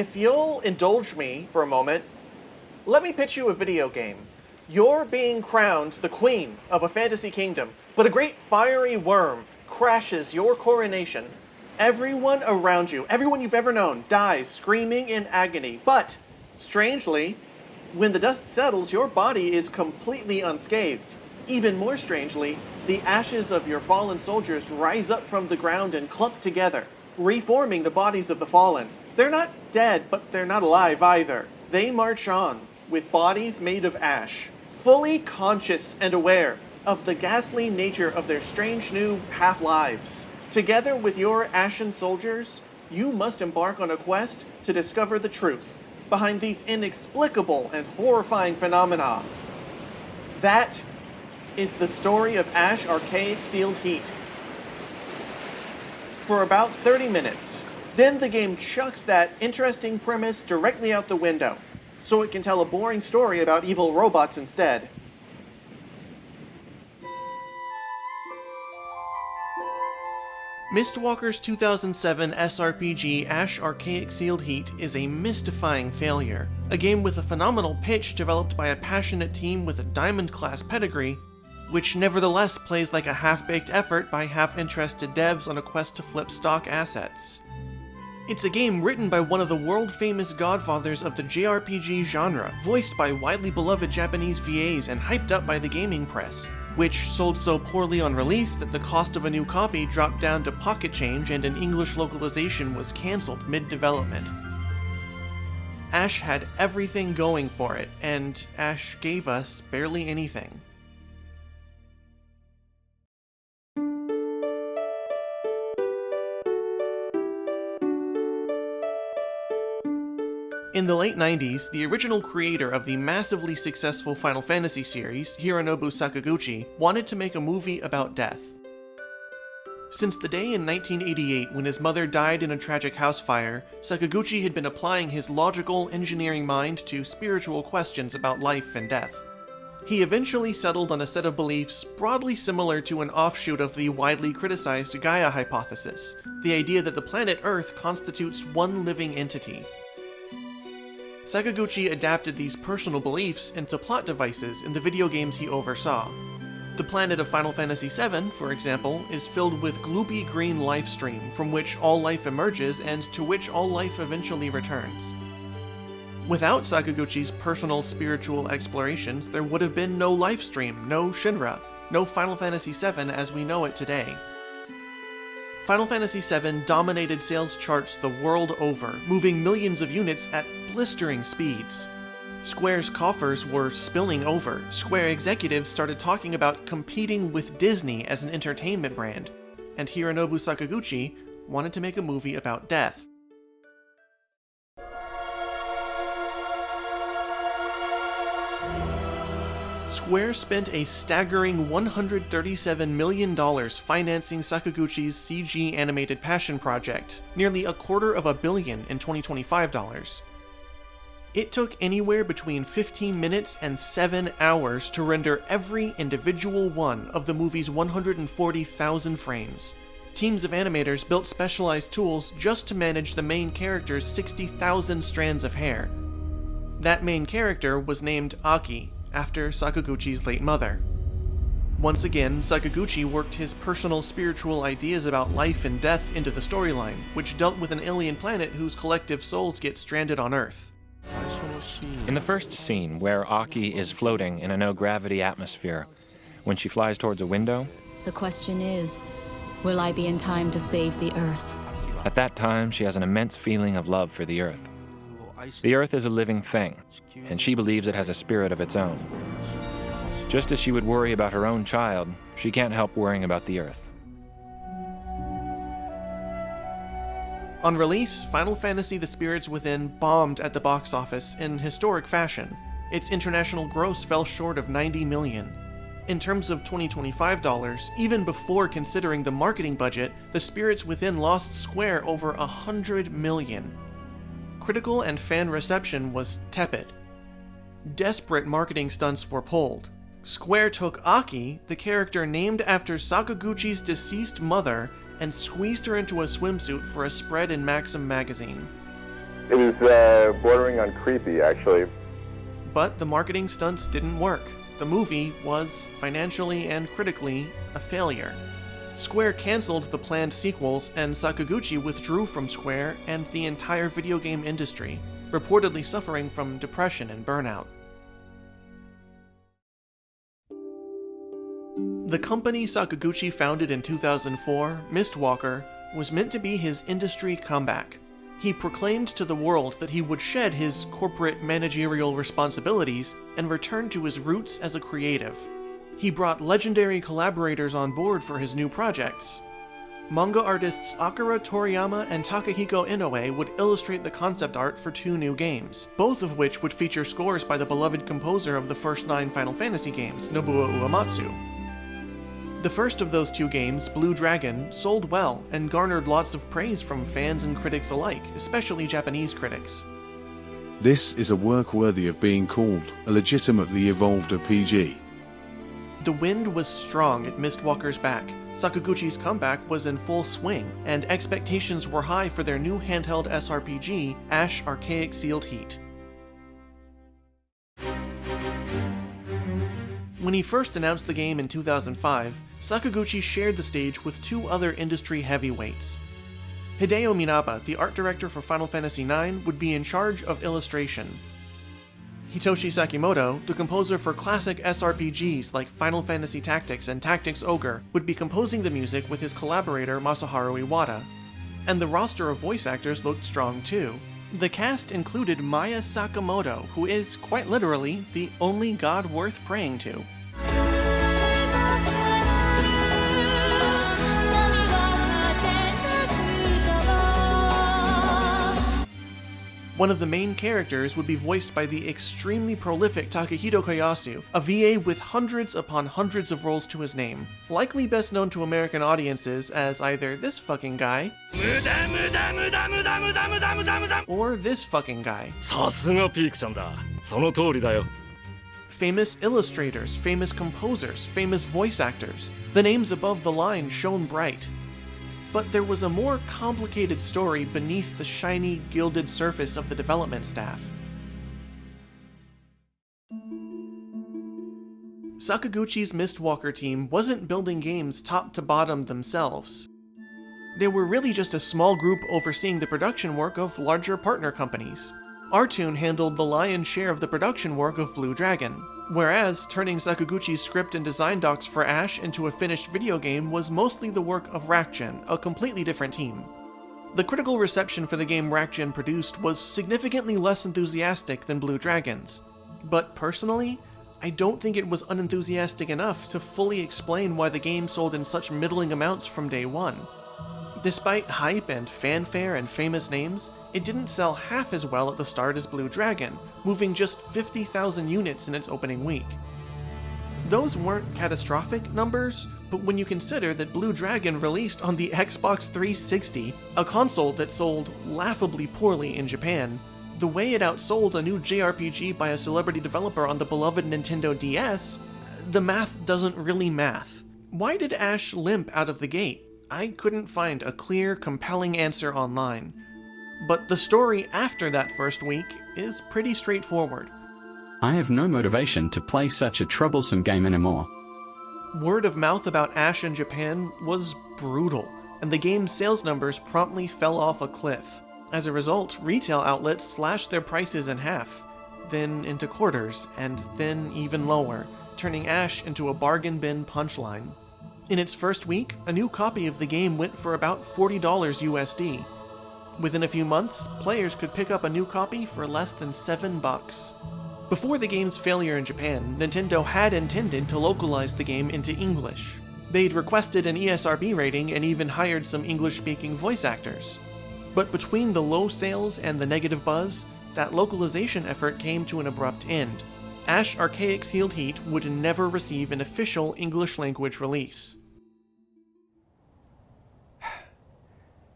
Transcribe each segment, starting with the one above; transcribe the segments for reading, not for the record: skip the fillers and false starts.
if you'll indulge me for a moment, let me pitch you a video game. You're being crowned the queen of a fantasy kingdom, but a great fiery worm crashes your coronation. Everyone around you, everyone you've ever known, dies screaming in agony. But, strangely, when the dust settles, your body is completely unscathed. Even more strangely, the ashes of your fallen soldiers rise up from the ground and clump together, reforming the bodies of the fallen. They're not dead, but they're not alive either. They march on, with bodies made of ash, fully conscious and aware of the ghastly nature of their strange new half-lives. Together with your ashen soldiers, you must embark on a quest to discover the truth behind these inexplicable and horrifying phenomena. That is the story of Ash Archaic Sealed Heat. For about 30 minutes, then the game chucks that interesting premise directly out the window, so it can tell a boring story about evil robots instead. Mistwalker's 2007 SRPG Ash Archaic Sealed Heat is a mystifying failure. A game with a phenomenal pitch developed by a passionate team with a Diamond-class pedigree, which nevertheless plays like a half-baked effort by half-interested devs on a quest to flip stock assets. It's a game written by one of the world-famous godfathers of the JRPG genre, voiced by widely beloved Japanese VAs and hyped up by the gaming press, which sold so poorly on release that the cost of a new copy dropped down to pocket change and an English localization was cancelled mid-development. Ash had everything going for it, and Ash gave us barely anything. In the late 90s, the original creator of the massively successful Final Fantasy series, Hironobu Sakaguchi, wanted to make a movie about death. Since the day in 1988 when his mother died in a tragic house fire, Sakaguchi had been applying his logical, engineering mind to spiritual questions about life and death. He eventually settled on a set of beliefs broadly similar to an offshoot of the widely criticized Gaia hypothesis, the idea that the planet Earth constitutes one living entity. Sakaguchi adapted these personal beliefs into plot devices in the video games he oversaw. The planet of Final Fantasy VII, for example, is filled with gloopy green life stream from which all life emerges and to which all life eventually returns. Without Sakaguchi's personal spiritual explorations, there would have been no life stream, no Shinra, no Final Fantasy VII as we know it today. Final Fantasy VII dominated sales charts the world over, moving millions of units at blistering speeds. Square's coffers were spilling over. Square executives started talking about competing with Disney as an entertainment brand, and Hironobu Sakaguchi wanted to make a movie about death. Square spent a staggering $137 million financing Sakaguchi's CG animated passion project, nearly $250 million in 2025 dollars. It took anywhere between 15 minutes and 7 hours to render every individual one of the movie's 140,000 frames. Teams of animators built specialized tools just to manage the main character's 60,000 strands of hair. That main character was named Aki, after Sakaguchi's late mother. Once again, Sakaguchi worked his personal spiritual ideas about life and death into the storyline, which dealt with an alien planet whose collective souls get stranded on Earth. In the first scene, where Aki is floating in a no-gravity atmosphere, when she flies towards a window, the question is, will I be in time to save the Earth? At that time, she has an immense feeling of love for the Earth. The Earth is a living thing, and she believes it has a spirit of its own. Just as she would worry about her own child, she can't help worrying about the Earth. On release, Final Fantasy The Spirits Within bombed at the box office in historic fashion. Its international gross fell short of $90 million. In terms of 2025 dollars, even before considering the marketing budget, The Spirits Within lost Square over $100 million. Critical and fan reception was tepid. Desperate marketing stunts were pulled. Square took Aki, the character named after Sakaguchi's deceased mother, and squeezed her into a swimsuit for a spread in Maxim magazine. It was bordering on creepy, actually. But the marketing stunts didn't work. The movie was, financially and critically, a failure. Square canceled the planned sequels, and Sakaguchi withdrew from Square and the entire video game industry, reportedly suffering from depression and burnout. The company Sakaguchi founded in 2004, Mistwalker, was meant to be his industry comeback. He proclaimed to the world that he would shed his corporate managerial responsibilities and return to his roots as a creative. He brought legendary collaborators on board for his new projects. Manga artists Akira Toriyama and Takahiko Inoue would illustrate the concept art for 2 new games, both of which would feature scores by the beloved composer of the first 9 Final Fantasy games, Nobuo Uematsu. The first of those 2 games, Blue Dragon, sold well and garnered lots of praise from fans and critics alike, especially Japanese critics. This is a work worthy of being called a legitimately evolved RPG. The wind was strong at Mistwalker's back. Sakaguchi's comeback was in full swing, and expectations were high for their new handheld SRPG, Ash Archaic Sealed Heat. When he first announced the game in 2005, Sakaguchi shared the stage with 2 other industry heavyweights. Hideo Minaba, the art director for Final Fantasy IX, would be in charge of illustration. Hitoshi Sakimoto, the composer for classic SRPGs like Final Fantasy Tactics and Tactics Ogre, would be composing the music with his collaborator Masaharu Iwata. And the roster of voice actors looked strong too. The cast included Maya Sakamoto, who is, quite literally, the only god worth praying to. One of the main characters would be voiced by the extremely prolific Takahito Koyasu, a VA with hundreds upon hundreds of roles to his name, likely best known to American audiences as either this fucking guy, or this fucking guy. さすがピークちゃんだ。その通りだよ。 Famous illustrators, famous composers, famous voice actors. The names above the line shone bright. But there was a more complicated story beneath the shiny, gilded surface of the development staff. Sakaguchi's Mistwalker team wasn't building games top to bottom themselves. They were really just a small group overseeing the production work of larger partner companies. Artoon handled the lion's share of the production work of Blue Dragon, whereas turning Sakaguchi's script and design docs for Ash into a finished video game was mostly the work of Rackgen, a completely different team. The critical reception for the game Rackgen produced was significantly less enthusiastic than Blue Dragon's, but personally, I don't think it was unenthusiastic enough to fully explain why the game sold in such middling amounts from day one. Despite hype and fanfare and famous names, it didn't sell half as well at the start as Blue Dragon, moving just 50,000 units in its opening week. Those weren't catastrophic numbers, but when you consider that Blue Dragon released on the Xbox 360, a console that sold laughably poorly in Japan, the way it outsold a new JRPG by a celebrity developer on the beloved Nintendo DS, the math doesn't really math. Why did Ash limp out of the gate? I couldn't find a clear, compelling answer online. But the story after that first week is pretty straightforward. I have no motivation to play such a troublesome game anymore. Word of mouth about Ash in Japan was brutal, and the game's sales numbers promptly fell off a cliff. As a result, retail outlets slashed their prices in half, then into quarters, and then even lower, turning Ash into a bargain bin punchline. In its first week, a new copy of the game went for about $40 USD. Within a few months, players could pick up a new copy for less than $7. Before the game's failure in Japan, Nintendo had intended to localize the game into English. They'd requested an ESRB rating and even hired some English-speaking voice actors. But between the low sales and the negative buzz, that localization effort came to an abrupt end. Ash Archaic Sealed Heat would never receive an official English-language release.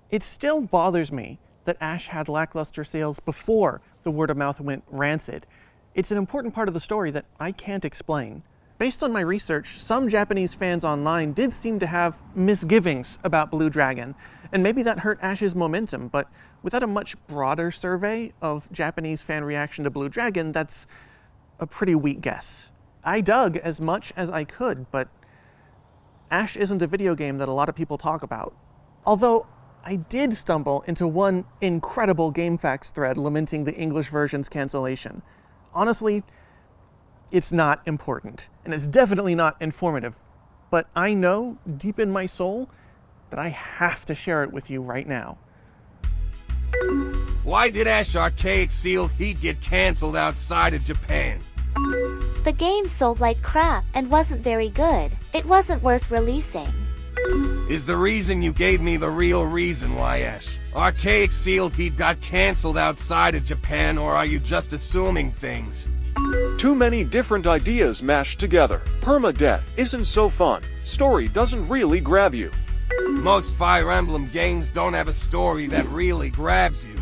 It still bothers me that Ash had lackluster sales before the word of mouth went rancid. It's an important part of the story that I can't explain. Based on my research, some Japanese fans online did seem to have misgivings about Blue Dragon, and maybe that hurt Ash's momentum, but Without a much broader survey of Japanese fan reaction to Blue Dragon, that's a pretty weak guess. I dug as much as I could, but Ash isn't a video game that a lot of people talk about. Although I did stumble into one incredible GameFAQs thread lamenting the English version's cancellation. Honestly, it's not important, and it's definitely not informative, but I know deep in my soul that I have to share it with you right now. Why did Ash Archaic Sealed Heat get cancelled outside of Japan? The game sold like crap and wasn't very good. It wasn't worth releasing. Is the reason you gave me the real reason why Ash Archaic Sealed Heat got cancelled outside of Japan, or are you just assuming things? Too many different ideas mashed together. Permadeath isn't so fun. Story doesn't really grab you. Most Fire Emblem games don't have a story that really grabs you.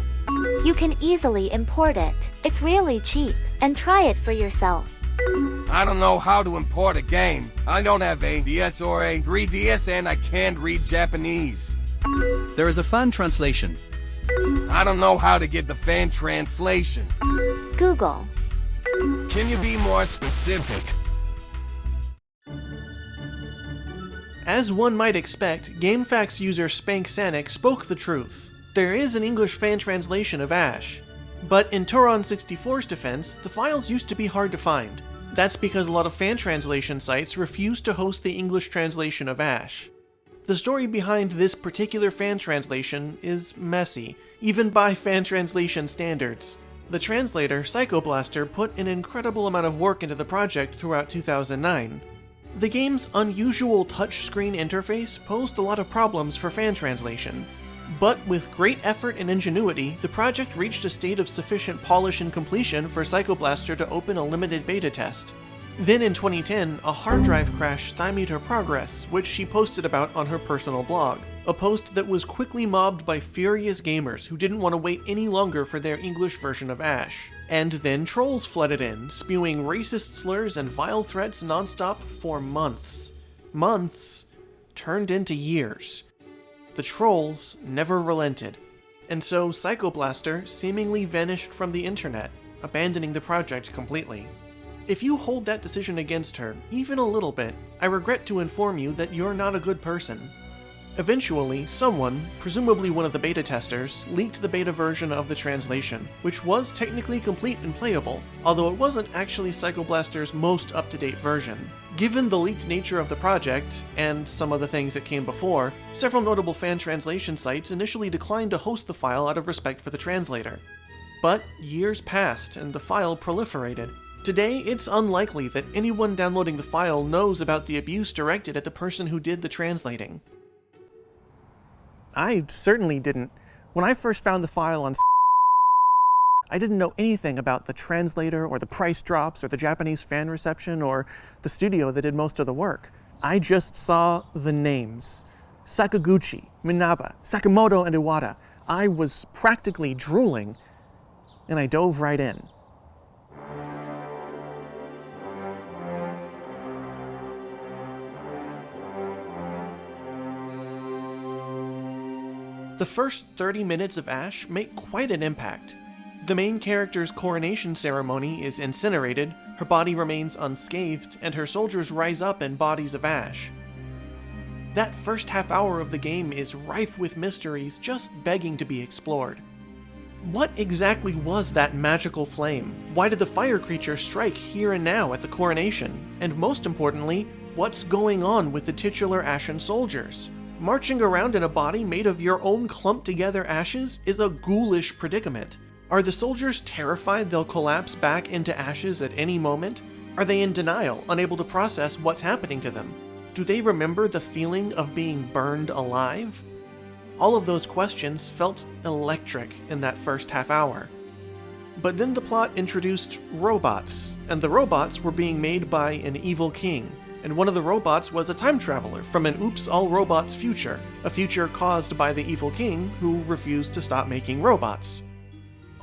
You can easily import it. It's really cheap, and try it for yourself. I don't know how to import a game. I don't have a DS or a 3DS, and I can't read Japanese. There is a fan translation. I don't know how to get the fan translation. Google. Can you be more specific? As one might expect, GameFAQs user Spank Sanic spoke the truth. There is an English fan translation of Ash. But in Turon64's defense, the files used to be hard to find. That's because a lot of fan translation sites refuse to host the English translation of Ash. The story behind this particular fan translation is messy, even by fan translation standards. The translator, Psychoblaster, put an incredible amount of work into the project throughout 2009. The game's unusual touchscreen interface posed a lot of problems for fan translation. But with great effort and ingenuity, the project reached a state of sufficient polish and completion for Psychoblaster to open a limited beta test. Then in 2010, a hard drive crash stymied her progress, which she posted about on her personal blog. A post that was quickly mobbed by furious gamers who didn't want to wait any longer for their English version of Ash. And then trolls flooded in, spewing racist slurs and vile threats nonstop for months. Months turned into years. The trolls never relented, and so Psychoblaster seemingly vanished from the internet, abandoning the project completely. If you hold that decision against her, even a little bit, I regret to inform you that you're not a good person. Eventually, someone, presumably one of the beta testers, leaked the beta version of the translation, which was technically complete and playable, although it wasn't actually Psychoblaster's most up-to-date version. Given the leaked nature of the project, and some of the things that came before, several notable fan translation sites initially declined to host the file out of respect for the translator. But years passed, and the file proliferated. Today, it's unlikely that anyone downloading the file knows about the abuse directed at the person who did the translating. I certainly didn't. When I first found the file on I didn't know anything about the translator or the price drops or the Japanese fan reception or the studio that did most of the work. I just saw the names. Sakaguchi, Minaba, Sakamoto, and Iwata. I was practically drooling, and I dove right in. The first 30 minutes of Ash make quite an impact. The main character's coronation ceremony is incinerated, her body remains unscathed, and her soldiers rise up in bodies of ash. That first half hour of the game is rife with mysteries just begging to be explored. What exactly was that magical flame? Why did the fire creature strike here and now at the coronation? And most importantly, what's going on with the titular Ashen soldiers? Marching around in a body made of your own clumped together ashes is a ghoulish predicament. Are the soldiers terrified they'll collapse back into ashes at any moment? Are they in denial, unable to process what's happening to them? Do they remember the feeling of being burned alive? All of those questions felt electric in that first half hour. But then the plot introduced robots, and the robots were being made by an evil king. And one of the robots was a time traveler from an Oops All Robots future, a future caused by the evil king who refused to stop making robots.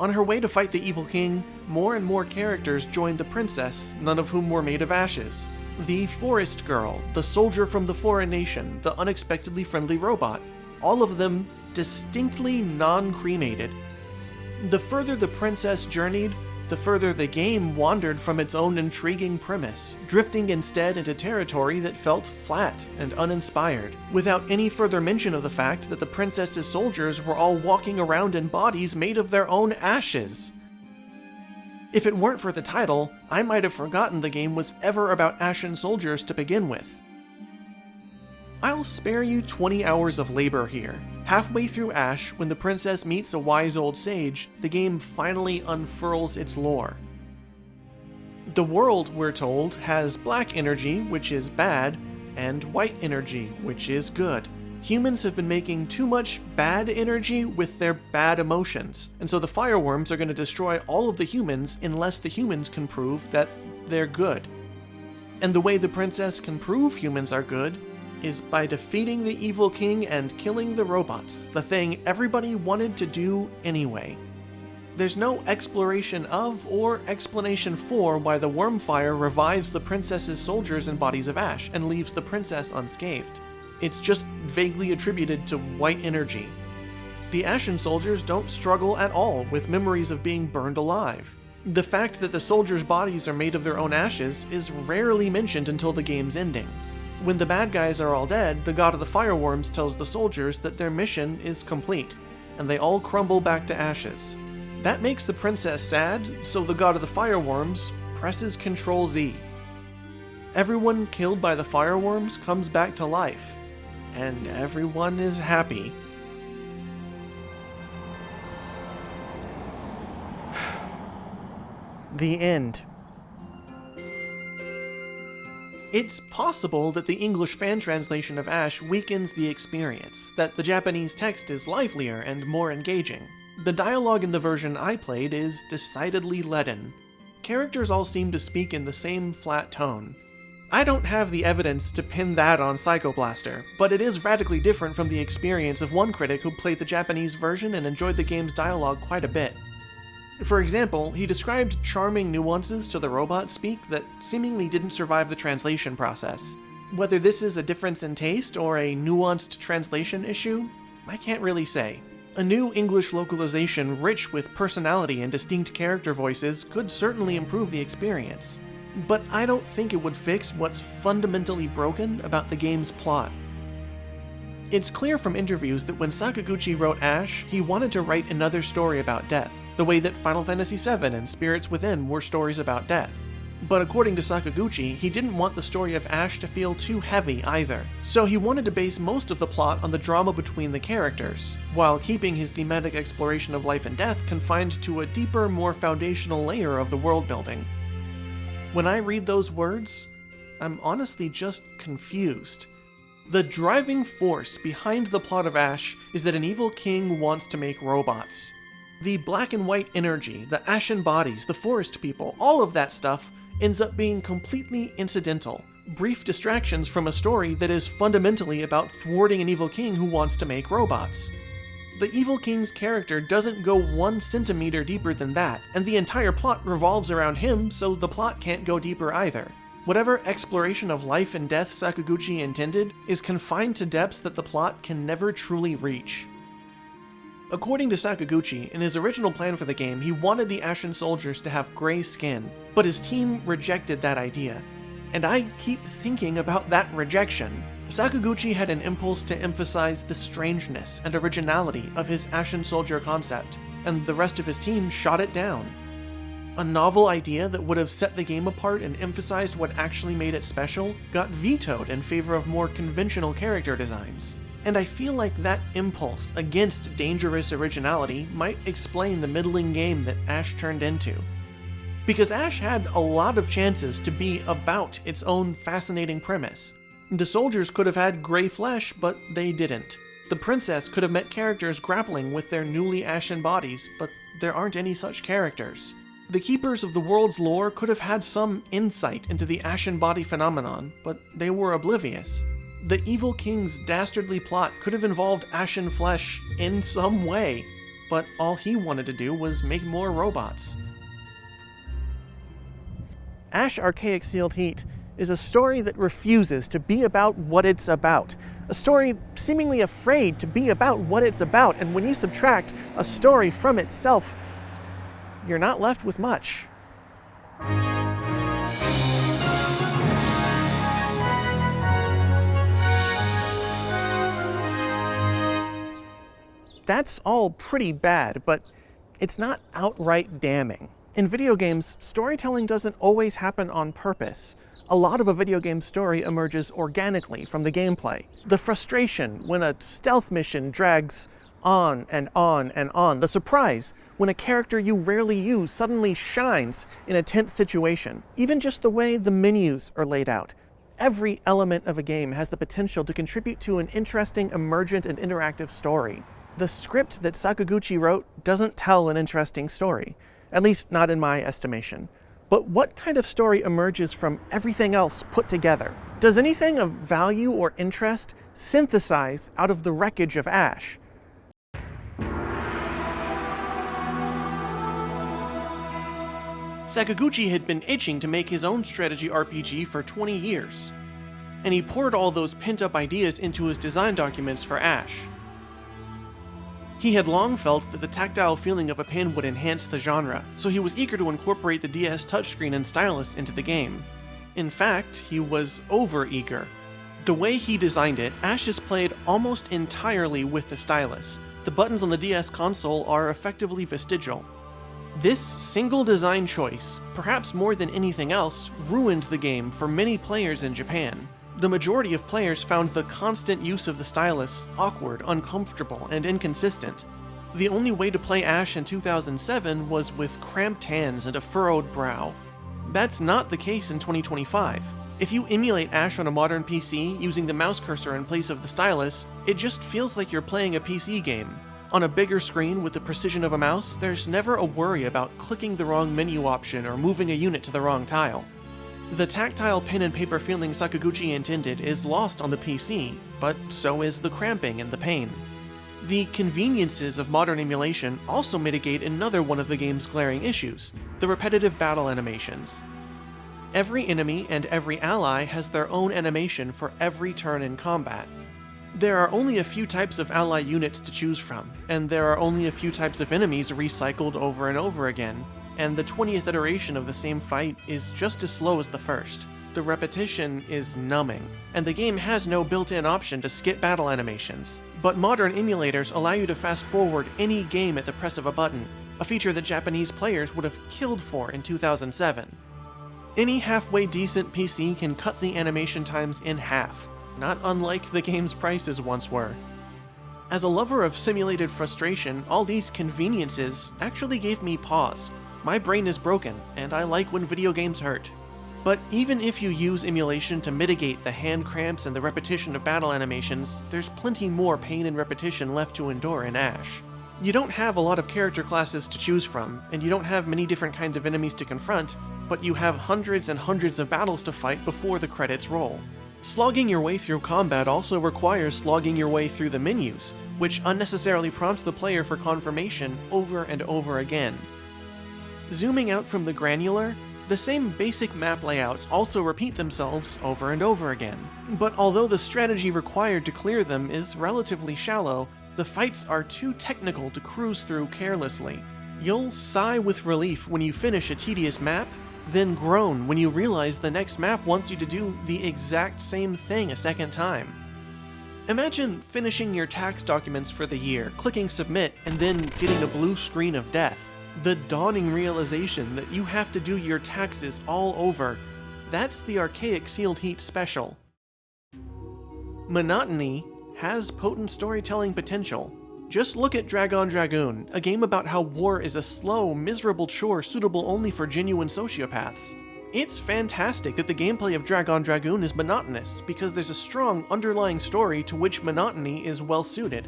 On her way to fight the evil king, more and more characters joined the princess, none of whom were made of ashes. The forest girl, the soldier from the foreign nation, the unexpectedly friendly robot. All of them distinctly non-cremated. The further the princess journeyed, the further the game wandered from its own intriguing premise, drifting instead into territory that felt flat and uninspired, without any further mention of the fact that the princess's soldiers were all walking around in bodies made of their own ashes. If it weren't for the title, I might have forgotten the game was ever about ashen soldiers to begin with. I'll spare you 20 hours of labor here. Halfway through Ash, when the princess meets a wise old sage, the game finally unfurls its lore. The world, we're told, has black energy, which is bad, and white energy, which is good. Humans have been making too much bad energy with their bad emotions, and so the fireworms are going to destroy all of the humans unless the humans can prove that they're good. And the way the princess can prove humans are good is by defeating the evil king and killing the robots, the thing everybody wanted to do anyway. There's no exploration of or explanation for why the Wormfire revives the princess's soldiers in bodies of ash and leaves the princess unscathed. It's just vaguely attributed to white energy. The Ashen soldiers don't struggle at all with memories of being burned alive. The fact that the soldiers' bodies are made of their own ashes is rarely mentioned until the game's ending. When the bad guys are all dead, the god of the fireworms tells the soldiers that their mission is complete, and they all crumble back to ashes. That makes the princess sad, so the god of the fireworms presses Ctrl-Z. Everyone killed by the fireworms comes back to life, and everyone is happy. The end. It's possible that the English fan translation of Ash weakens the experience, that the Japanese text is livelier and more engaging. The dialogue in the version I played is decidedly leaden. Characters all seem to speak in the same flat tone. I don't have the evidence to pin that on Psychoblaster, but it is radically different from the experience of one critic who played the Japanese version and enjoyed the game's dialogue quite a bit. For example, he described charming nuances to the robot speak that seemingly didn't survive the translation process. Whether this is a difference in taste or a nuanced translation issue, I can't really say. A new English localization rich with personality and distinct character voices could certainly improve the experience. But I don't think it would fix what's fundamentally broken about the game's plot. It's clear from interviews that when Sakaguchi wrote Ash, he wanted to write another story about death, the way that Final Fantasy VII and Spirits Within were stories about death. But according to Sakaguchi, he didn't want the story of Ash to feel too heavy either, so he wanted to base most of the plot on the drama between the characters, while keeping his thematic exploration of life and death confined to a deeper, more foundational layer of the world building. When I read those words, I'm honestly just confused. The driving force behind the plot of Ash is that an evil king wants to make robots. The black and white energy, the ashen bodies, the forest people, all of that stuff ends up being completely incidental, brief distractions from a story that is fundamentally about thwarting an evil king who wants to make robots. The evil king's character doesn't go 1 centimeter deeper than that, and the entire plot revolves around him, so the plot can't go deeper either. Whatever exploration of life and death Sakaguchi intended is confined to depths that the plot can never truly reach. According to Sakaguchi, in his original plan for the game, he wanted the Ashen soldiers to have gray skin, but his team rejected that idea. And I keep thinking about that rejection. Sakaguchi had an impulse to emphasize the strangeness and originality of his Ashen soldier concept, and the rest of his team shot it down. A novel idea that would have set the game apart and emphasized what actually made it special got vetoed in favor of more conventional character designs. And I feel like that impulse against dangerous originality might explain the middling game that Ash turned into. Because Ash had a lot of chances to be about its own fascinating premise. The soldiers could have had gray flesh, but they didn't. The princess could have met characters grappling with their newly ashen bodies, but there aren't any such characters. The keepers of the world's lore could have had some insight into the ashen body phenomenon, but they were oblivious. The evil king's dastardly plot could have involved ashen flesh in some way, but all he wanted to do was make more robots. Ash Archaic Sealed Heat is a story that refuses to be about what it's about. A story seemingly afraid to be about what it's about, and when you subtract a story from itself, you're not left with much. That's all pretty bad, but it's not outright damning. In video games, storytelling doesn't always happen on purpose. A lot of a video game story emerges organically from the gameplay. The frustration when a stealth mission drags on and on and on. The surprise when a character you rarely use suddenly shines in a tense situation. Even just the way the menus are laid out. Every element of a game has the potential to contribute to an interesting, emergent, and interactive story. The script that Sakaguchi wrote doesn't tell an interesting story, at least not in my estimation. But what kind of story emerges from everything else put together? Does anything of value or interest synthesize out of the wreckage of Ash? Sakaguchi had been itching to make his own strategy RPG for 20 years, and he poured all those pent-up ideas into his design documents for Ash. He had long felt that the tactile feeling of a pen would enhance the genre, so he was eager to incorporate the DS touchscreen and stylus into the game. In fact, he was over-eager. The way he designed it, Ash is played almost entirely with the stylus. The buttons on the DS console are effectively vestigial. This single design choice, perhaps more than anything else, ruined the game for many players in Japan. The majority of players found the constant use of the stylus awkward, uncomfortable, and inconsistent. The only way to play Ash in 2007 was with cramped hands and a furrowed brow. That's not the case in 2025. If you emulate Ash on a modern PC using the mouse cursor in place of the stylus, it just feels like you're playing a PC game. On a bigger screen with the precision of a mouse, there's never a worry about clicking the wrong menu option or moving a unit to the wrong tile. The tactile pen and paper feeling Sakaguchi intended is lost on the PC, but so is the cramping and the pain. The conveniences of modern emulation also mitigate another one of the game's glaring issues, the repetitive battle animations. Every enemy and every ally has their own animation for every turn in combat. There are only a few types of ally units to choose from, and there are only a few types of enemies recycled over and over again, and the 20th iteration of the same fight is just as slow as the first. The repetition is numbing, and the game has no built-in option to skip battle animations. But modern emulators allow you to fast forward any game at the press of a button, a feature that Japanese players would have killed for in 2007. Any halfway decent PC can cut the animation times in half, not unlike the game's prices once were. As a lover of simulated frustration, all these conveniences actually gave me pause. My brain is broken, and I like when video games hurt. But even if you use emulation to mitigate the hand cramps and the repetition of battle animations, there's plenty more pain and repetition left to endure in Ash. You don't have a lot of character classes to choose from, and you don't have many different kinds of enemies to confront, but you have hundreds and hundreds of battles to fight before the credits roll. Slogging your way through combat also requires slogging your way through the menus, which unnecessarily prompt the player for confirmation over and over again. Zooming out from the granular, the same basic map layouts also repeat themselves over and over again. But although the strategy required to clear them is relatively shallow, the fights are too technical to cruise through carelessly. You'll sigh with relief when you finish a tedious map, then groan when you realize the next map wants you to do the exact same thing a second time. Imagine finishing your tax documents for the year, clicking submit, and then getting a blue screen of death. The dawning realization that you have to do your taxes all over, that's the archaic sealed heat special. Monotony has potent storytelling potential. Just look at Dragon Dragoon, a game about how war is a slow, miserable chore suitable only for genuine sociopaths. It's fantastic that the gameplay of Dragon Dragoon is monotonous, because there's a strong underlying story to which monotony is well suited.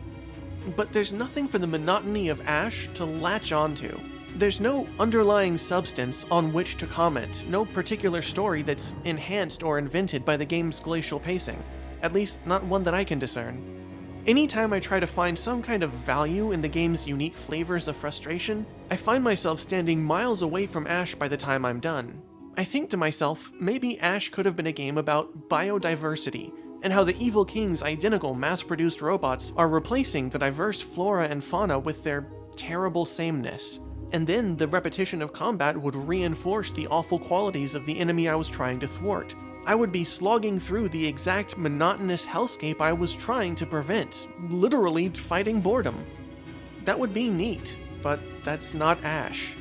But there's nothing for the monotony of Ash to latch onto. There's no underlying substance on which to comment, no particular story that's enhanced or invented by the game's glacial pacing, at least not one that I can discern. Anytime I try to find some kind of value in the game's unique flavors of frustration, I find myself standing miles away from Ash by the time I'm done. I think to myself, maybe Ash could have been a game about biodiversity, and how the Evil King's identical mass-produced robots are replacing the diverse flora and fauna with their terrible sameness. And then the repetition of combat would reinforce the awful qualities of the enemy I was trying to thwart. I would be slogging through the exact monotonous hellscape I was trying to prevent, literally fighting boredom. That would be neat, but that's not Ash.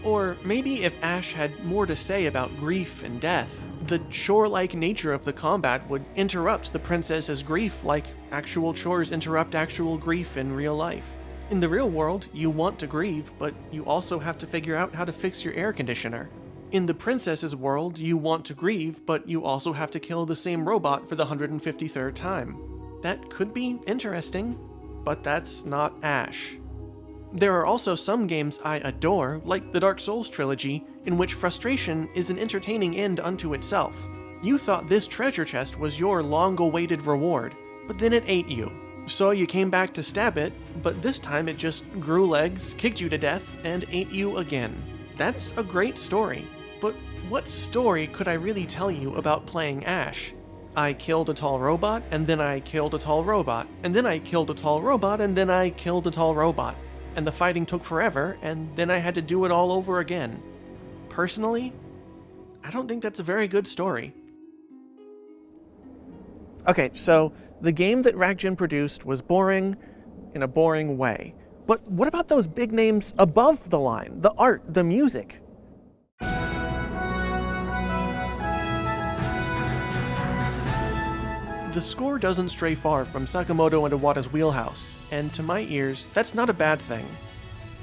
Or maybe if Ash had more to say about grief and death, the chore-like nature of the combat would interrupt the princess's grief like actual chores interrupt actual grief in real life. In the real world, you want to grieve, but you also have to figure out how to fix your air conditioner. In the princess's world, you want to grieve, but you also have to kill the same robot for the 153rd time. That could be interesting, but that's not Ash. There are also some games I adore, like the Dark Souls trilogy, in which frustration is an entertaining end unto itself. You thought this treasure chest was your long-awaited reward, but then it ate you. So you came back to stab it, but this time it just grew legs, kicked you to death, and ate you again. That's a great story, but what story could I really tell you about playing Ash? I killed a tall robot, and then I killed a tall robot, and then I killed a tall robot, and then I killed a tall robot. And the fighting took forever, and then I had to do it all over again. Personally, I don't think that's a very good story. Okay, so the game that Ragjin produced was boring in a boring way. But what about those big names above the line? The art, the music? The score doesn't stray far from Sakamoto and Iwata's wheelhouse, and to my ears, that's not a bad thing.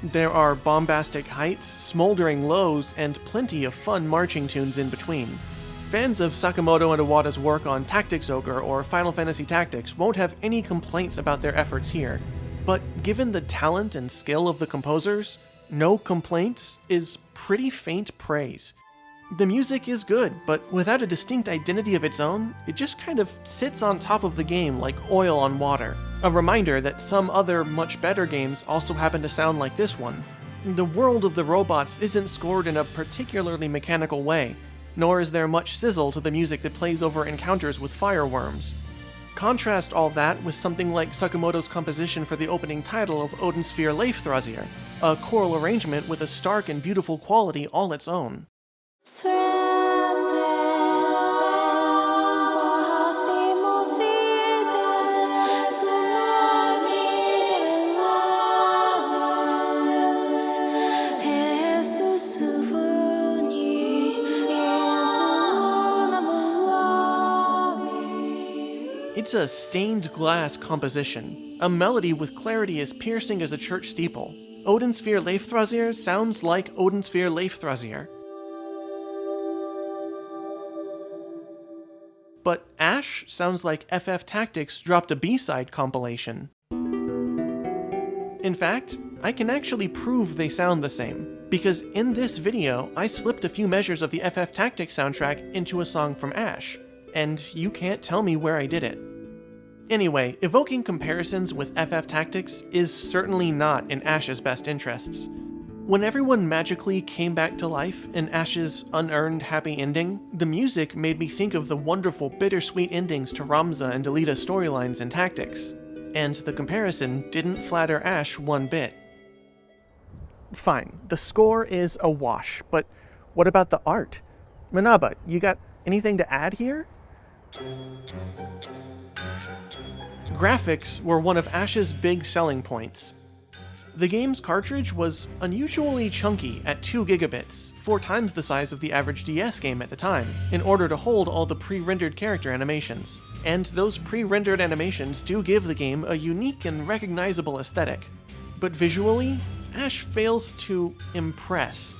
There are bombastic heights, smoldering lows, and plenty of fun marching tunes in between. Fans of Sakamoto and Iwata's work on Tactics Ogre or Final Fantasy Tactics won't have any complaints about their efforts here, but given the talent and skill of the composers, no complaints is pretty faint praise. The music is good, but without a distinct identity of its own, it just kind of sits on top of the game like oil on water. A reminder that some other, much better games also happen to sound like this one. The world of the robots isn't scored in a particularly mechanical way, nor is there much sizzle to the music that plays over encounters with fireworms. Contrast all that with something like Sakamoto's composition for the opening title of Odin Sphere Leifthrazir, a choral arrangement with a stark and beautiful quality all its own. It's a stained glass composition, a melody with clarity as piercing as a church steeple. Odin Sphere Leifthrazir sounds like Odin Sphere Leifthrazir. But Ash sounds like FF Tactics dropped a B-side compilation. In fact, I can actually prove they sound the same, because in this video, I slipped a few measures of the FF Tactics soundtrack into a song from Ash, and you can't tell me where I did it. Anyway, evoking comparisons with FF Tactics is certainly not in Ash's best interests. When everyone magically came back to life in Ash's unearned happy ending, the music made me think of the wonderful bittersweet endings to Ramza and Delita storylines in Tactics, and the comparison didn't flatter Ash one bit. Fine, the score is a wash, but what about the art? Minaba, you got anything to add here? Graphics were one of Ash's big selling points. The game's cartridge was unusually chunky at 2 gigabits, 4 times the size of the average DS game at the time, in order to hold all the pre-rendered character animations. And those pre-rendered animations do give the game a unique and recognizable aesthetic. But visually, Ash fails to impress.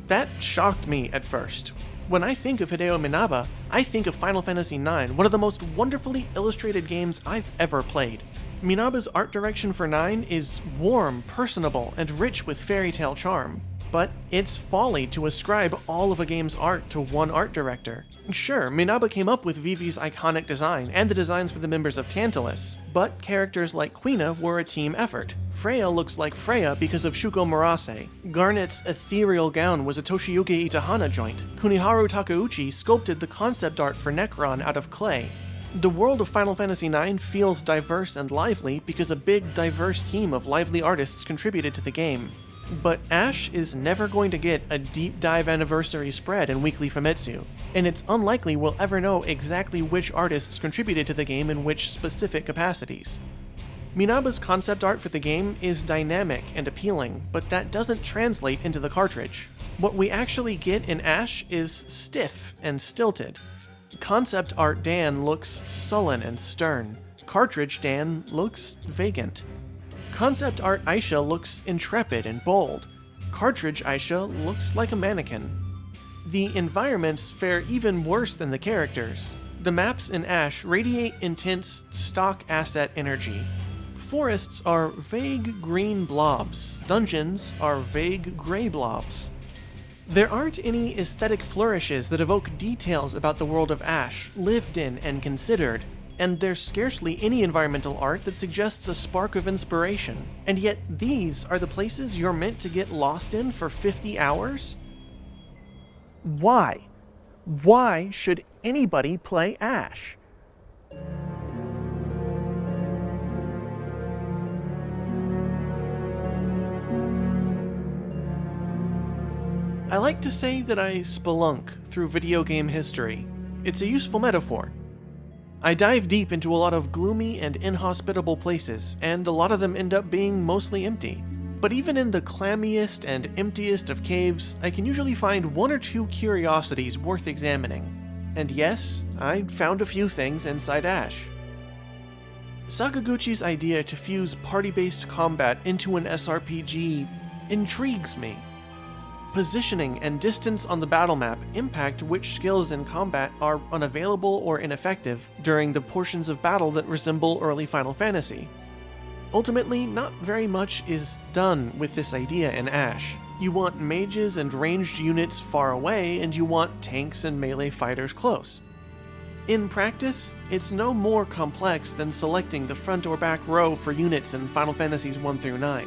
That shocked me at first. When I think of Hideo Minaba, I think of Final Fantasy IX, one of the most wonderfully illustrated games I've ever played. Minaba's art direction for 9 is warm, personable, and rich with fairy tale charm. but it's folly to ascribe all of a game's art to one art director. Sure, Minaba came up with Vivi's iconic design and the designs for the members of Tantalus, but characters like Quina were a team effort. Freya looks like Freya because of Shuko Murase. Garnet's ethereal gown was a Toshiyuki Itahana joint. Kuniharu Takeuchi sculpted the concept art for Necron out of clay. The world of Final Fantasy IX feels diverse and lively because a big, diverse team of lively artists contributed to the game. But Ash is never going to get a deep dive anniversary spread in Weekly Famitsu, and it's unlikely we'll ever know exactly which artists contributed to the game in which specific capacities. Minaba's concept art for the game is dynamic and appealing, but that doesn't translate into the cartridge. What we actually get in Ash is stiff and stilted. Concept art Dan looks sullen and stern. Cartridge Dan looks vacant. Concept art Aisha looks intrepid and bold. Cartridge Aisha looks like a mannequin. The environments fare even worse than the characters. The maps in Ash radiate intense stock asset energy. Forests are vague green blobs. Dungeons are vague gray blobs. There aren't any aesthetic flourishes that evoke details about the world of Ash, lived in and considered, and there's scarcely any environmental art that suggests a spark of inspiration. And yet these are the places you're meant to get lost in for 50 hours? Why? Why should anybody play Ash? I like to say that I spelunk through video game history. It's a useful metaphor. I dive deep into a lot of gloomy and inhospitable places, and a lot of them end up being mostly empty. But even in the clammiest and emptiest of caves, I can usually find one or two curiosities worth examining. And yes, I found a few things inside Ash. Sakaguchi's idea to fuse party-based combat into an SRPG intrigues me. Positioning and distance on the battle map impact which skills in combat are unavailable or ineffective during the portions of battle that resemble early Final Fantasy. Ultimately, not very much is done with this idea in Ash. You want mages and ranged units far away, and you want tanks and melee fighters close. In practice, it's no more complex than selecting the front or back row for units in Final Fantasies 1 through 9.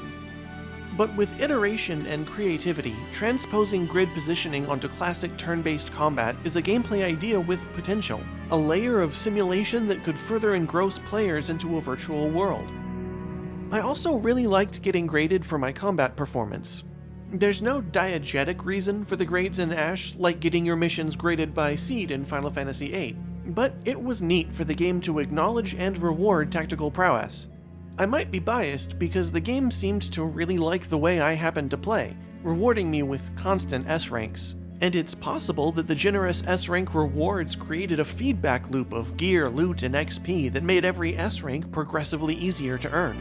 But with iteration and creativity, transposing grid positioning onto classic turn-based combat is a gameplay idea with potential, a layer of simulation that could further engross players into a virtual world. I also really liked getting graded for my combat performance. There's no diegetic reason for the grades in Ash, like getting your missions graded by Seed in Final Fantasy VIII, but it was neat for the game to acknowledge and reward tactical prowess. I might be biased because the game seemed to really like the way I happened to play, rewarding me with constant S ranks. And it's possible that the generous S rank rewards created a feedback loop of gear, loot, and XP that made every S rank progressively easier to earn.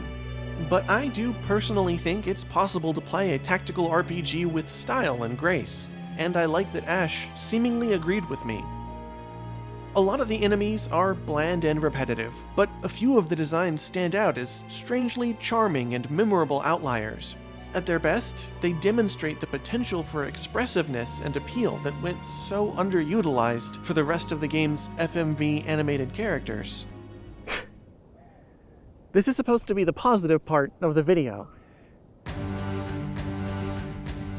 But I do personally think it's possible to play a tactical RPG with style and grace, and I like that Ash seemingly agreed with me. A lot of the enemies are bland and repetitive, but a few of the designs stand out as strangely charming and memorable outliers. At their best, they demonstrate the potential for expressiveness and appeal that went so underutilized for the rest of the game's FMV animated characters. This is supposed to be the positive part of the video.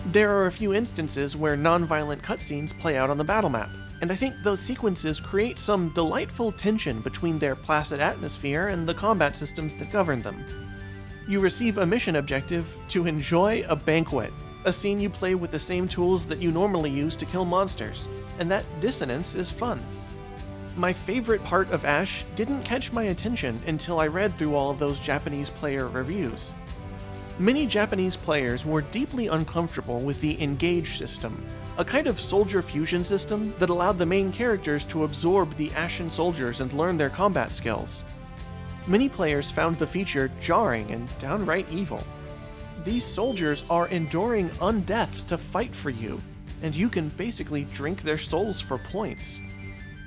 There are a few instances where non-violent cutscenes play out on the battle map, and I think those sequences create some delightful tension between their placid atmosphere and the combat systems that govern them. You receive a mission objective to enjoy a banquet, a scene you play with the same tools that you normally use to kill monsters, and that dissonance is fun. My favorite part of Ash didn't catch my attention until I read through all of those Japanese player reviews. Many Japanese players were deeply uncomfortable with the Engage system, a kind of soldier fusion system that allowed the main characters to absorb the Ashen soldiers and learn their combat skills. Many players found the feature jarring and downright evil. These soldiers are enduring undeath to fight for you, and you can basically drink their souls for points.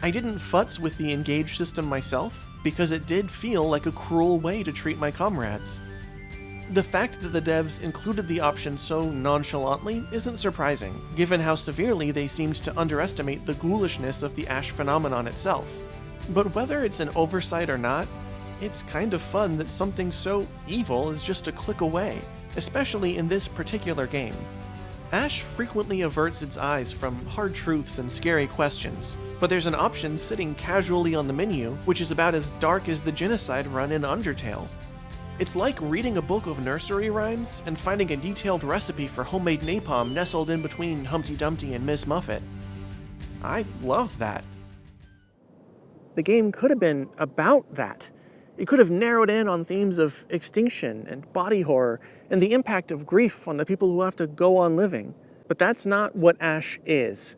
I didn't futz with the Engage system myself, because it did feel like a cruel way to treat my comrades. The fact that the devs included the option so nonchalantly isn't surprising, given how severely they seemed to underestimate the ghoulishness of the Ash phenomenon itself. But whether it's an oversight or not, it's kind of fun that something so evil is just a click away, especially in this particular game. Ash frequently averts its eyes from hard truths and scary questions, but there's an option sitting casually on the menu which is about as dark as the genocide run in Undertale. It's like reading a book of nursery rhymes and finding a detailed recipe for homemade napalm nestled in between Humpty Dumpty and Miss Muffet. I love that. The game could have been about that. It could have narrowed in on themes of extinction and body horror and the impact of grief on the people who have to go on living. But that's not what Ash is.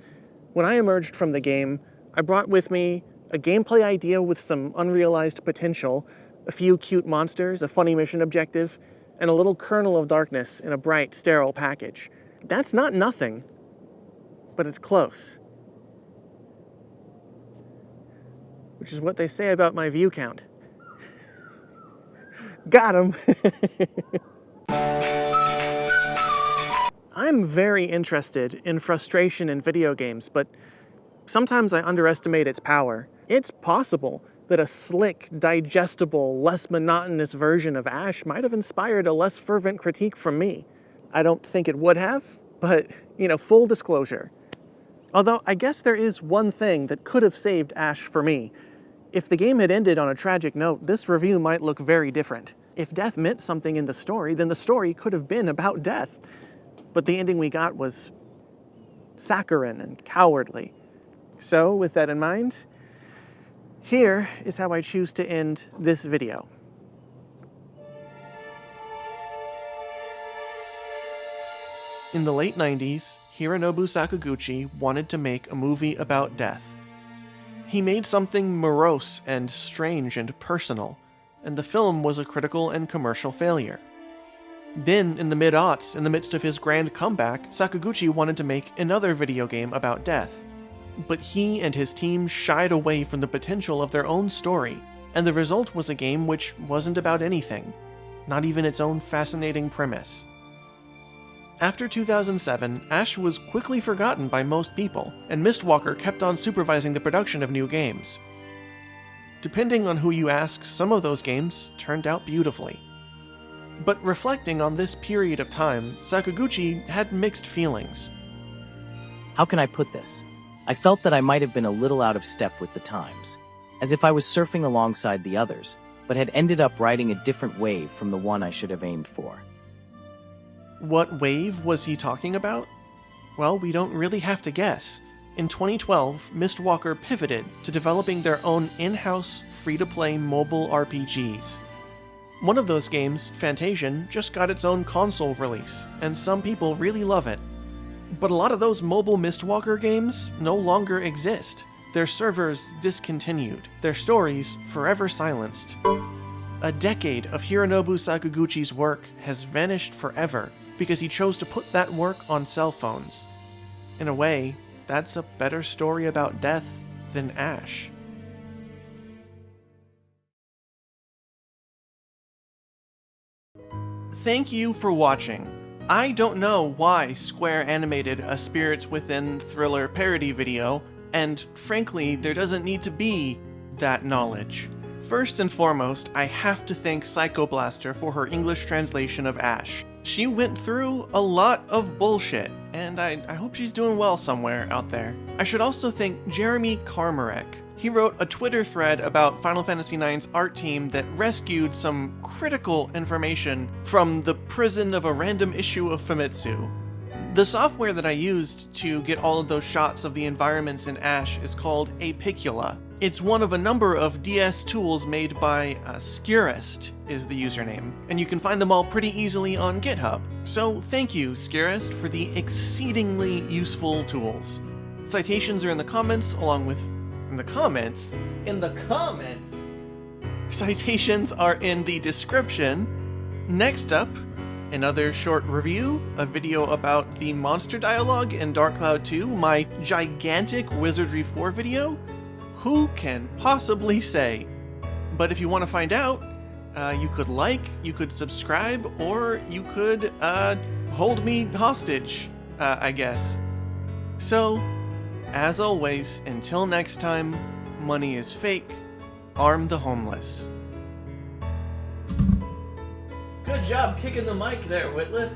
When I emerged from the game, I brought with me a gameplay idea with some unrealized potential, a few cute monsters, a funny mission objective, and a little kernel of darkness in a bright, sterile package. That's not nothing, but it's close. Which is what they say about my view count. Got him! I'm very interested in frustration in video games, but sometimes I underestimate its power. It's possible that a slick, digestible, less monotonous version of Ash might have inspired a less fervent critique from me. I don't think it would have, but, full disclosure. Although, I guess there is one thing that could have saved Ash for me. If the game had ended on a tragic note, this review might look very different. If death meant something in the story, then the story could have been about death. But the ending we got was saccharine and cowardly. So, with that in mind, here is how I choose to end this video. In the late 90s, Hironobu Sakaguchi wanted to make a movie about death. He made something morose and strange and personal, and the film was a critical and commercial failure. Then, in the mid-aughts, in the midst of his grand comeback, Sakaguchi wanted to make another video game about death. But he and his team shied away from the potential of their own story, and the result was a game which wasn't about anything, not even its own fascinating premise. After 2007, Ash was quickly forgotten by most people, and Mistwalker kept on supervising the production of new games. Depending on who you ask, some of those games turned out beautifully. But reflecting on this period of time, Sakaguchi had mixed feelings. How can I put this? I felt that I might have been a little out of step with the times, as if I was surfing alongside the others, but had ended up riding a different wave from the one I should have aimed for. What wave was he talking about? Well, we don't really have to guess. In 2012, Mistwalker pivoted to developing their own in-house, free-to-play mobile RPGs. One of those games, Fantasian, just got its own console release, and some people really love it. But a lot of those mobile Mistwalker games no longer exist. Their servers discontinued, their stories forever silenced. A decade of Hironobu Sakaguchi's work has vanished forever because he chose to put that work on cell phones. In a way, that's a better story about death than Ash. Thank you for watching. I don't know why Square animated a Spirits Within thriller parody video, and frankly, there doesn't need to be that knowledge. First and foremost, I have to thank Psychoblaster for her English translation of Ash. She went through a lot of bullshit, and I hope she's doing well somewhere out there. I should also thank Jeremy Carmarek. He wrote a Twitter thread about Final Fantasy IX's art team that rescued some critical information from the prison of a random issue of Famitsu. The software that I used to get all of those shots of the environments in Ash is called Apicula. It's one of a number of DS tools made by Skirist is the username, and you can find them all pretty easily on GitHub. So thank you, Skirist, for the exceedingly useful tools. Citations are in the comments, along with in the comments. Citations are in the description. Next up, another short review, a video about the monster dialogue in Dark Cloud 2, my gigantic Wizardry 4 video. Who can possibly say? But if you want to find out, You could like, you could subscribe, or you could hold me hostage, I guess. So, as always, until next time, money is fake, arm the homeless. Good job kicking the mic there, Whitliff.